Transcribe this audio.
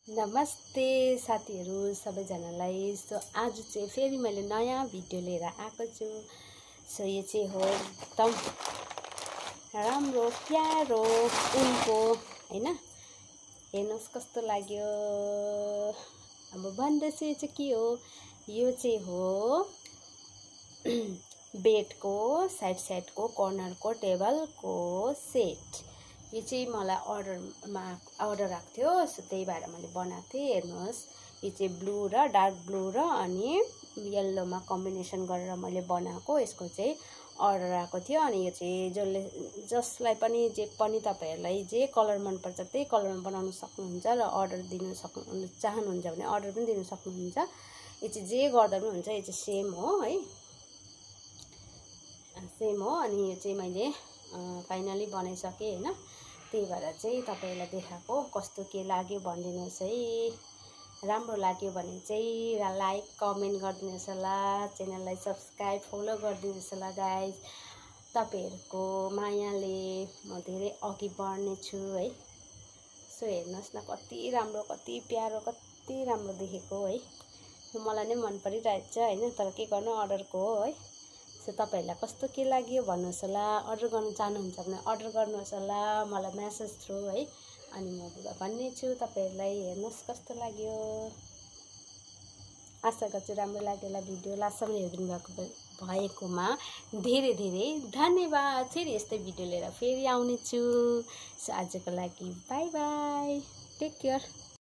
नमस्ते साथीहरु सबैजनालाई। सो आज चाहिँ फेरि मैले नयाँ भिडियो लिएर आएको छु। सो यो चाहिँ हो एकदम राम्रो प्यारो उनको हैन, हेर्नुस् कस्तो लाग्यो। अब भन्दैछु यो चाहिँ के हो। यो चाहिँ हो बेडको साइडको कर्नरको टेबलको सेट। यो चाहिँ मलाई अर्डर आएको थियो, सो त्यही भएर मैले बनाएको थिएँ। हेर्नुहोस्, यो चाहिँ ब्लू र डार्क ब्लू र अनि येल्लोमा कम्बिनेसन गरेर मैले बनाएको। यसको चाहिँ अर्डर आएको थियो। अनि यो चाहिँ जसलाई पनि जे पनि तपाईहरुलाई जे कलर मन पर्छ त्यही कलरमा बनाउन सक्नुहुन्छ र अर्डर दिन चाहनुहुन्छ भने अर्डर पनि दिन सक्नुहुन्छ। यो चाहिँ जे गर्दा पनि हुन्छ। यो चाहिँ सेम हो है, सेम हो। अनि यो चाहिँ मैले फाइनली बनाइसके हैन, त्यही भएर चाहिँ तपाईहरुलाई देखाएको। कस्तो के लाग्यो भनिदिनुस् है। राम्रो लाग्यो भने चाहिँ लाइक कमेन्ट गरिदिनुस् होला, च्यानललाई सब्स्क्राइब फलो गरिदिनुस् होला गाइज। तपाईहरुको मायाले म धेरै अघि बढ्ने छु है। सो हेर्नुस् न कति राम्रो, कति प्यारो, कति राम्रो देखेको है। मलाई नै मन परिरहेछ हैन, तर के गर्नु अर्डरको हो है। सो तपाईहरुलाई कस्तो के लाग्यो भन्नुस् होला। अर्डर गर्न चाहनुहुन्छ भने अर्डर गर्नुहोस् होला मलाई मेसेज थ्रु है। अनि म भन्ने छु तपाईहरुलाई। हेर्नुस् कस्तो लाग्यो। आशा गर्छु राम्रो लाग्यो होला भिडियो। लास्टसम्म हेरिदिनु भएकोमा धेरै धेरै धन्यवाद। फेरि यस्तै भिडियो लिएर फेरि आउने छु। सो आजको लागि बाइ बाइ, टेक केयर।